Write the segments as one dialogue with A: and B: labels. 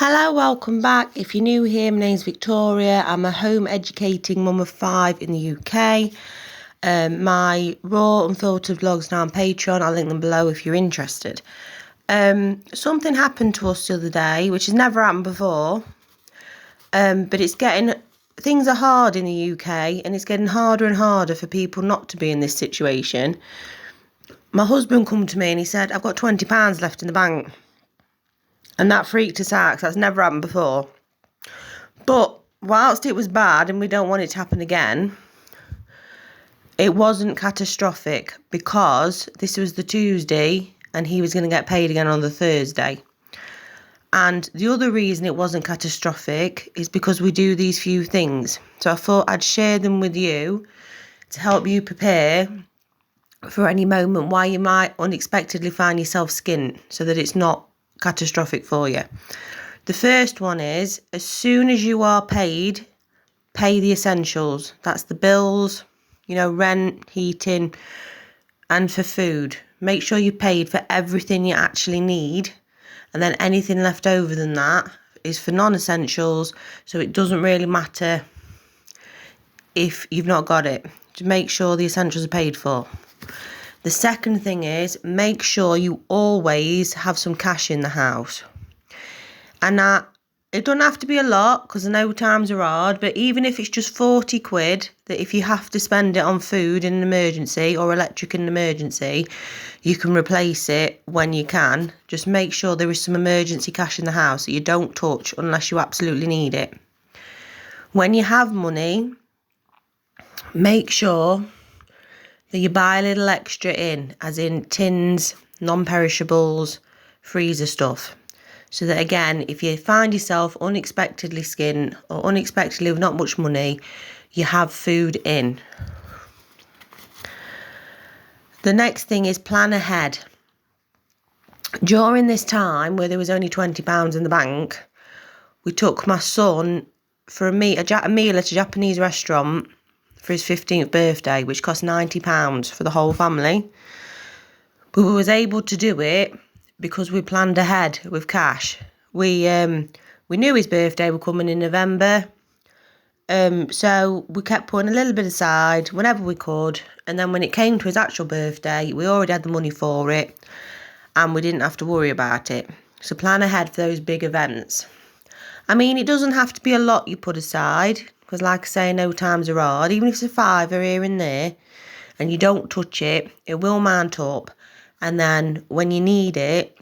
A: Hello, welcome back. If you're new here, my name's Victoria. I'm a home educating mum of 5 in the UK. My raw unfiltered vlogs now on Patreon. I'll link them below if you're interested. Something happened to us the other day, which has never happened before. But things are hard in the UK, and it's getting harder and harder for people not to be in this situation. My husband come to me and he said, I've got £20 left in the bank. And that freaked us out because that's never happened before. But whilst it was bad and we don't want it to happen again, it wasn't catastrophic because this was the Tuesday and he was going to get paid again on the Thursday. And the other reason it wasn't catastrophic is because we do these few things. So I thought I'd share them with you to help you prepare for any moment why you might unexpectedly find yourself skint, so that it's not catastrophic for you. The first one is, as soon as you are paid, pay the essentials. That's the bills, rent, heating, and for food. Make sure you paid for everything you actually need, and then anything left over than that is for non-essentials, so it doesn't really matter if you've not got it. To make sure the essentials are paid for. The second thing is, make sure you always have some cash in the house. And it doesn't have to be a lot, because I know times are hard, but even if it's just 40 quid, that if you have to spend it on food in an emergency or electric in an emergency, you can replace it when you can. Just make sure there is some emergency cash in the house that you don't touch unless you absolutely need it. When you have money, make sure that you buy a little extra in, as in tins, non-perishables, freezer stuff. So that again, if you find yourself unexpectedly skint or unexpectedly with not much money, you have food in. The next thing is plan ahead. During this time where there was only £20 in the bank, we took my son for a meal at a Japanese restaurant for his 15th birthday, which cost £90 for the whole family. But we was able to do it because we planned ahead with cash. We knew his birthday was coming in November, so we kept putting a little bit aside whenever we could, and then when it came to his actual birthday, we already had the money for it, and we didn't have to worry about it. So plan ahead for those big events. I mean, it doesn't have to be a lot you put aside, because like I say, no times are hard. Even if it's a £5 here and there, and you don't touch it, it will mount up. And then when you need it,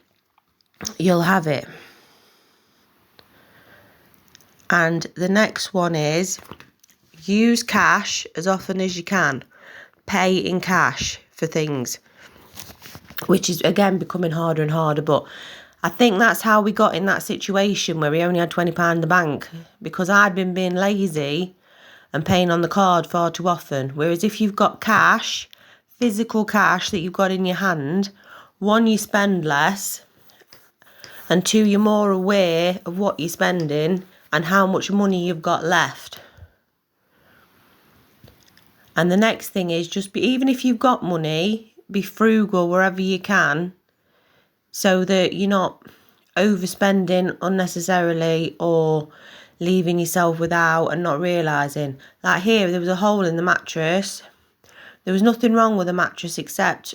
A: you'll have it. And the next one is, use cash as often as you can. Pay in cash for things, which is, again, becoming harder and harder. But I think that's how we got in that situation where we only had £20 in the bank, because I'd been being lazy and paying on the card far too often. Whereas if you've got cash, physical cash that you've got in your hand, one, you spend less, and two, you're more aware of what you're spending and how much money you've got left. And the next thing is, even if you've got money, be frugal wherever you can, so that you're not overspending unnecessarily or leaving yourself without and not realising. Like here, there was a hole in the mattress. There was nothing wrong with the mattress except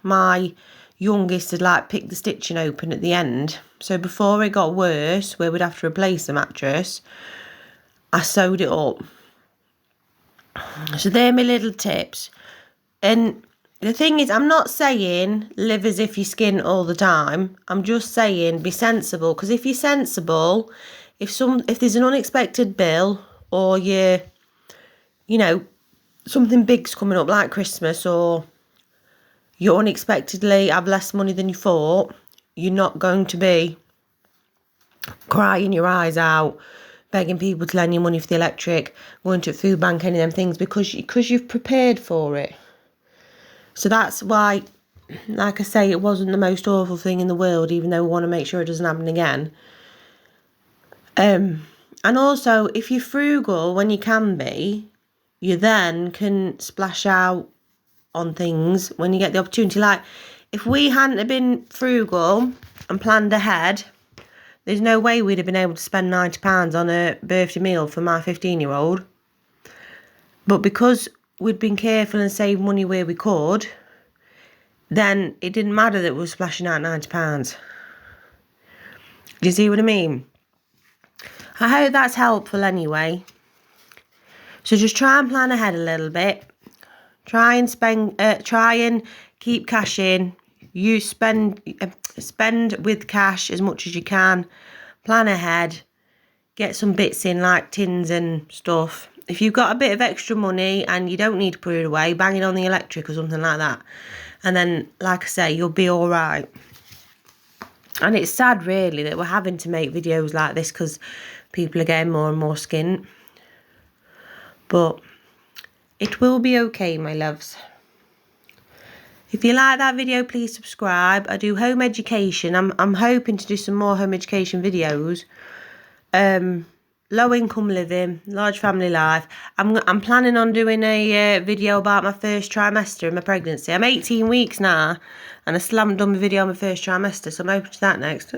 A: my youngest had picked the stitching open at the end. So before it got worse, where we'd have to replace the mattress, I sewed it up. So they're my little tips. And the thing is, I'm not saying live as if you're skint all the time. I'm just saying be sensible. Because if you're sensible, if there's an unexpected bill, or something big's coming up like Christmas, or you unexpectedly have less money than you thought, you're not going to be crying your eyes out, begging people to lend you money for the electric, going to a food bank, any of them things, because you've prepared for it. So that's why, like I say, it wasn't the most awful thing in the world, even though we want to make sure it doesn't happen again. And also, if you're frugal when you can be, you then can splash out on things when you get the opportunity. Like, if we hadn't have been frugal and planned ahead, There's no way we'd have been able to spend £90 on a birthday meal for my 15-year-old. But because we'd been careful and saved money where we could, then it didn't matter that we were splashing out £90. Do you see what I mean? I hope that's helpful anyway. So just try and plan ahead a little bit. Try and keep cash in. You spend with cash as much as you can. Plan ahead. Get some bits in like tins and stuff. If you've got a bit of extra money and you don't need to put it away, bang it on the electric or something like that. And then, like I say, you'll be all right. And it's sad, really, that we're having to make videos like this because people are getting more and more skint. But it will be okay, my loves. If you like that video, please subscribe. I do home education. I'm hoping to do some more home education videos. Low income living, large family life. I'm planning on doing a video about my first trimester in my pregnancy. I'm 18 weeks now, and I still haven't done my video on my first trimester, so I'm open to that next.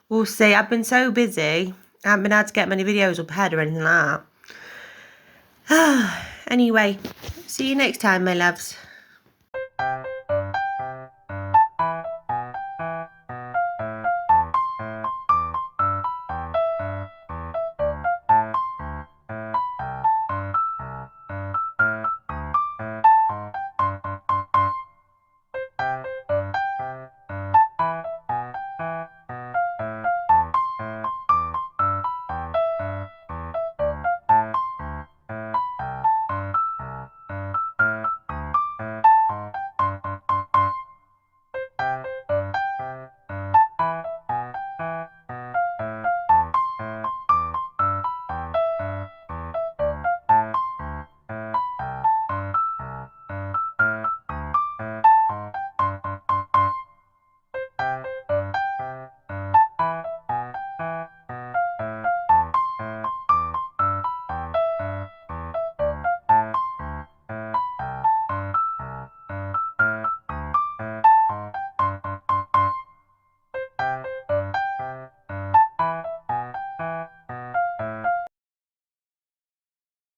A: We'll see. I've been so busy. I haven't been able to get many videos up ahead or anything like that. Anyway, see you next time, my loves.